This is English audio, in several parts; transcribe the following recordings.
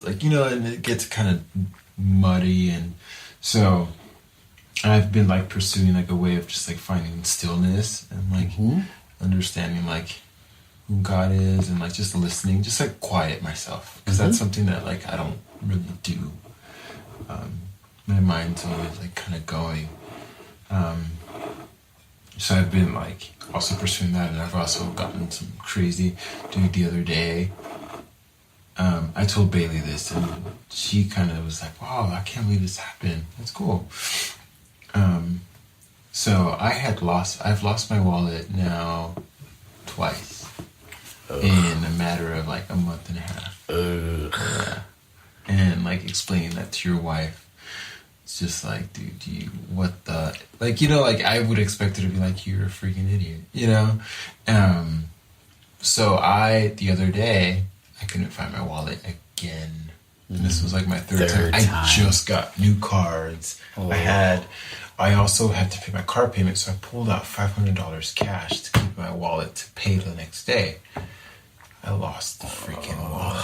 like, you know, and it gets kind of muddy. And so I've been like pursuing like a way of just like finding stillness and like understanding like who God is and like just listening, just like quiet myself, because that's something that like I don't really do. My mind's always like kind of going. So I've been like also pursuing that, and I've also gotten some crazy. Dude, the other day, I told Bailey this, and she kind of was like, "Wow, I can't believe this happened. That's cool." So I've lost my wallet now twice in a matter of like a month and a half. Yeah. And like explaining that to your wife, it's just like, dude, what the, like, you know, like I would expect her to be like, you're a freaking idiot, you know? So the other day, I couldn't find my wallet again. And this was like my third time. I just got new cards. Oh. I also had to pay my car payment, so I pulled out $500 cash to keep my wallet to pay the next day. I lost the freaking wallet.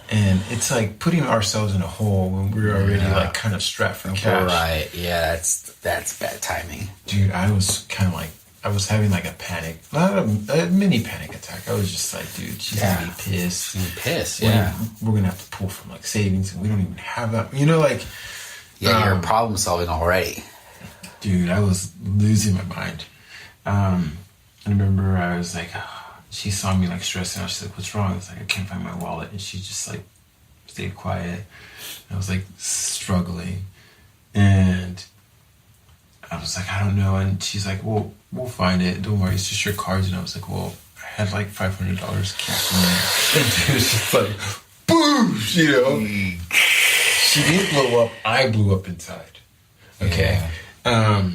And it's like putting ourselves in a hole when we're already like kind of strapped for cash. Right. Yeah, that's bad timing. Dude, I was kind of like, I was having like not a mini panic attack. I was just like, dude, she's gonna be pissed. We're gonna have to pull from like savings, and we don't even have that. You know, like, you're problem solving already. Dude, I was losing my mind. I remember I was like, she saw me like stressing out. She's like, "What's wrong?" I was like, "I can't find my wallet," and she just like stayed quiet. I was like struggling, and I was like, "I don't know," and she's like, "Well, we'll find it. Don't worry, it's just your cards." And I was like, "Well, I had like $500 cash in there." And dude was just like, boom, you know. She didn't blow up. I blew up inside. Okay. Yeah.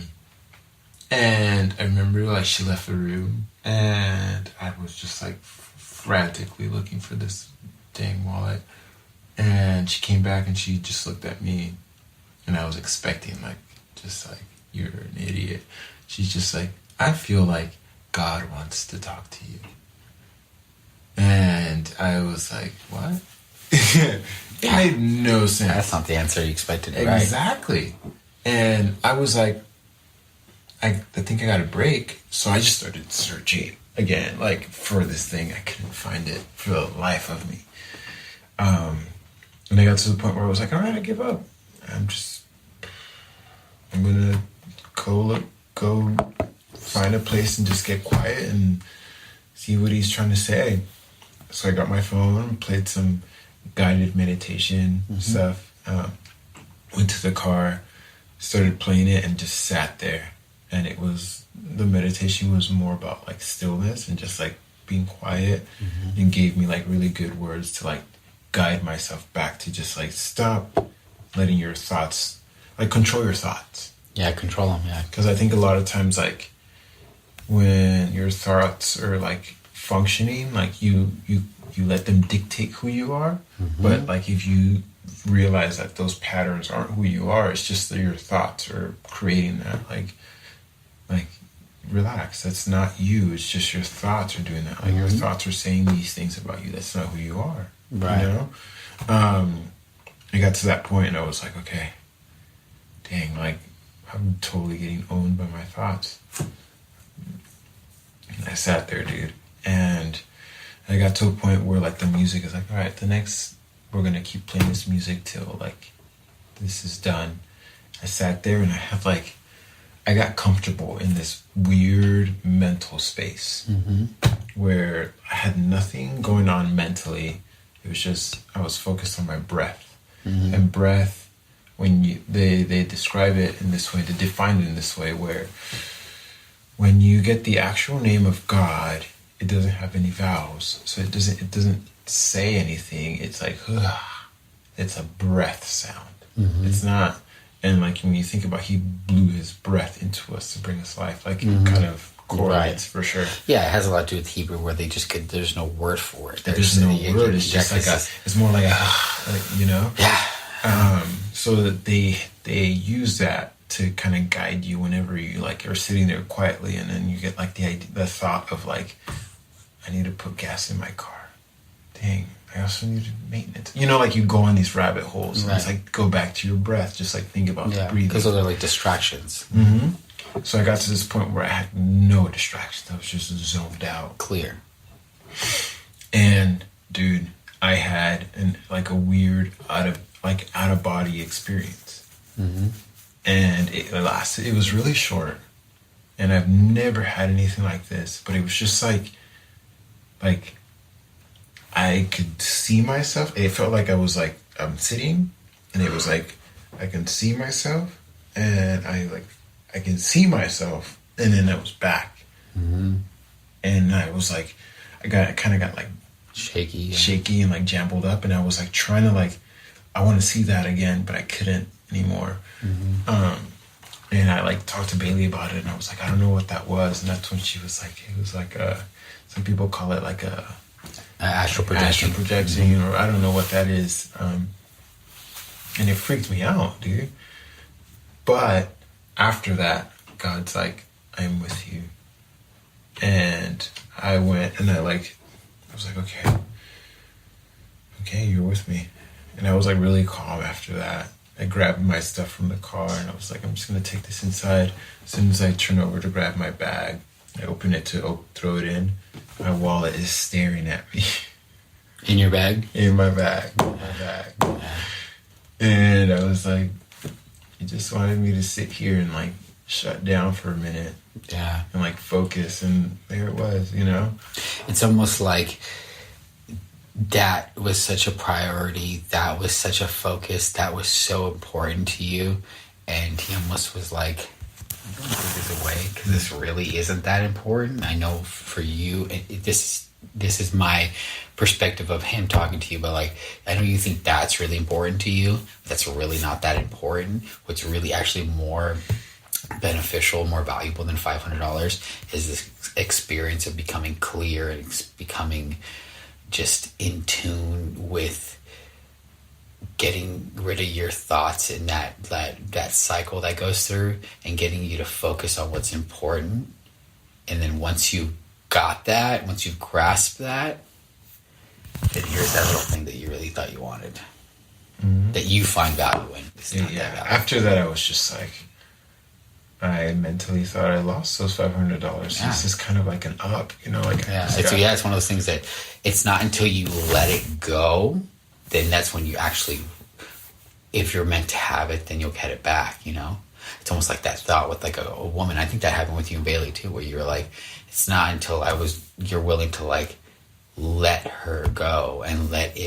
And I remember like she left the room, and I was just like frantically looking for this dang wallet. And she came back and she just looked at me, and I was expecting like, just like, "You're an idiot." She's just like, "I feel like God wants to talk to you." And I was like, "What?" It made no sense. That's not the answer you expected, right? Exactly. And I was like, I think I got a break. So I just started searching again, like, for this thing. I couldn't find it for the life of me. And I got to the point where I was like, all right, I give up. I'm going to go find a place and just get quiet and see what he's trying to say. So I got my phone, played some guided meditation stuff, went to the car, started playing it, and just sat there. And the meditation was more about like stillness and just like being quiet, and gave me like really good words to like guide myself back to just like stop letting your thoughts, like control your thoughts. Yeah, control them, yeah. Because I think a lot of times like when your thoughts are like functioning, like you let them dictate who you are. But like if you realize that those patterns aren't who you are, it's just that your thoughts are creating that. Like relax, that's not you, it's just your thoughts are doing that. Like your thoughts are saying these things about you. That's not who you are. Right. You know? I got to that point and I was like, okay, dang, like I'm totally getting owned by my thoughts. And I sat there, dude, and I got to a point where like the music is like, all right, we're gonna keep playing this music till like this is done. I sat there and I got comfortable in this weird mental space where I had nothing going on mentally. It was just, I was focused on my breath. And breath, when they describe it in this way, they define it in this way, where when you get the actual name of God, it doesn't have any vowels. So it doesn't say anything. It's like, it's a breath sound. It's not, and like when you think about, he blew his breath into us to bring us life, like it kind of correlates for sure. Yeah, it has a lot to do with Hebrew, where they just get, there's no word for it. There's no word. It's just like it's more like you know? Yeah. So that they use that to kind of guide you whenever you like are sitting there quietly, and then you get like the thought of like, I need to put gas in my car. Dang, I also need maintenance. You know, like you go on these rabbit holes. And it's like, go back to your breath. Just like think about the breathing. Because those are like distractions. So I got to this point where I had no distractions. I was just zoned out. Clear. And dude, I had a weird out of body experience. And it lasted. It was really short. And I've never had anything like this. But it was just like I could see myself. It felt like I'm sitting, and it was like I can see myself, and I can see myself, and then I was back, and I was like, I kind of got like shaky and like jumbled up, and I was like trying to I want to see that again, but I couldn't anymore. And I like talked to Bailey about it, and I was like, I don't know what that was, and that's when she was like, it was like some people call it like a astral projection, or I don't know what that is. And it freaked me out, dude. But after that, God's like, I'm with you. And I went and I was like, okay, you're with me. And I was like really calm after that. I grabbed my stuff from the car and I was like, I'm just going to take this inside. As soon as I turn over to grab my bag, I open it to throw it in. My wallet is staring at me. In your bag? In my bag. And I was like, he just wanted me to sit here and shut down for a minute. Yeah. And focus. And there it was, you know? It's almost like that was such a priority. That was such a focus. That was so important to you. And he almost was like, I'm going to put this away because this really isn't that important. I know for you, this is my perspective of him talking to you, but I know you think that's really important to you. That's really not that important. What's really actually more beneficial, more valuable than $500 is this experience of becoming clear and becoming just in tune with getting rid of your thoughts in that cycle that goes through and getting you to focus on what's important. And then once you got that, once you grasp that, then here's that little thing that you really thought you wanted, that you find value in. Yeah. After that, I was just like, I mentally thought I lost those $500. Yeah. This is kind of like an up, you know? It's one of those things that it's not until you let it go, then that's when you actually, if you're meant to have it, then you'll get it back, you know? It's almost like that thought with a woman. I think that happened with you and Bailey too, where you were like, it's not until you're willing to let her go and let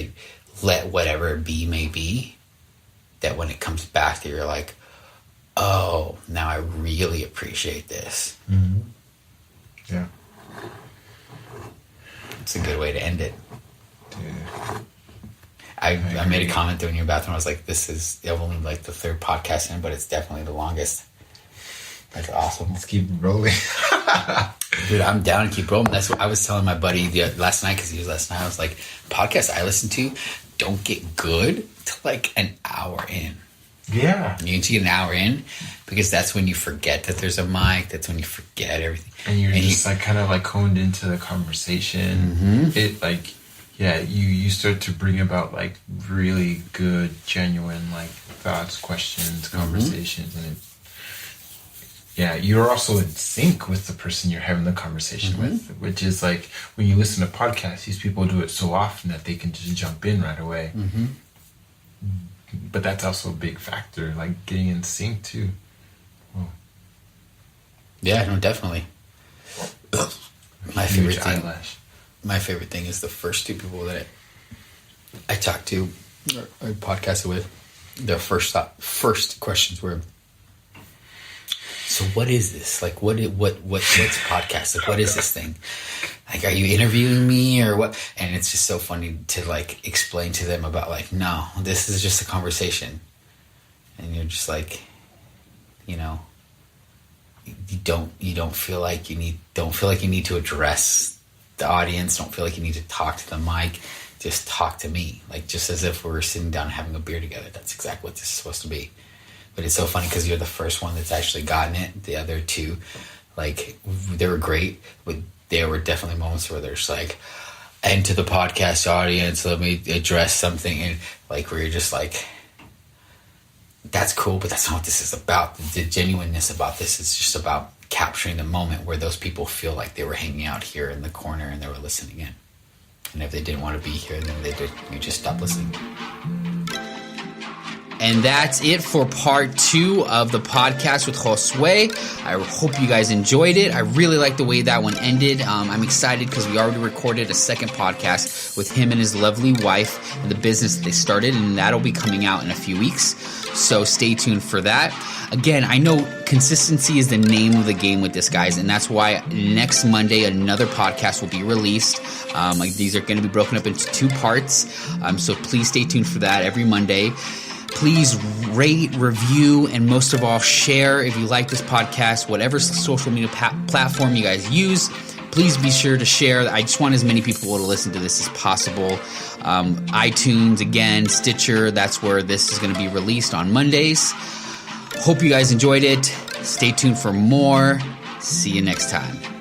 whatever it be may be, that when it comes back that you're like, oh, now I really appreciate this. Yeah. It's a good way to end it. Dude. I made a comment there in your bathroom. I was like, this is only the third podcast in, but it's definitely the longest. That's awesome. Let's keep rolling. Dude, I'm down to keep rolling. That's what I was telling my buddy last night, because he was last night. I was like, podcasts I listen to don't get good till an hour in. Yeah. You need to get an hour in, because that's when you forget that there's a mic. That's when you forget everything. And you're just kind of honed into the conversation. It you start to bring about really good, genuine thoughts, questions, conversations, and you're also in sync with the person you're having the conversation with, which is when you listen to podcasts, these people do it so often that they can just jump in right away. But that's also a big factor, getting in sync too. Whoa. Yeah, no, definitely. My favorite thing is the first two people that I talked to or podcasted with. Their first questions were, so what is this? What's podcast? What is this thing? Are you interviewing me or what? And it's just so funny to explain to them about no, this is just a conversation. And you're just you don't feel like you need to address the audience. Don't feel like you need to talk to the mic. Just talk to me, just as if we were sitting down having a beer together. That's exactly what this is supposed to be. But it's so funny because you're the first one that's actually gotten it. The other two, they were great, but there were definitely moments where they're just And to the podcast audience, let me address something and like where you're just like, that's cool, but that's not what this is about. The genuineness about this is just about capturing the moment where those people feel like they were hanging out here in the corner and they were listening in. And if they didn't want to be here, then you just stop listening. And that's it for part 2 of the podcast with Josué. I hope you guys enjoyed it. I really like the way that one ended. I'm excited because we already recorded a second podcast with him and his lovely wife and the business that they started, and that'll be coming out in a few weeks. So stay tuned for that. Again, I know consistency is the name of the game with this, guys, and that's why next Monday another podcast will be released. These are going to be broken up into 2 parts, so please stay tuned for that every Monday. Please rate, review, and most of all, share if you like this podcast, whatever social media platform you guys use. Please be sure to share. I just want as many people to listen to this as possible. iTunes, again, Stitcher, that's where this is going to be released on Mondays. Hope you guys enjoyed it. Stay tuned for more. See you next time.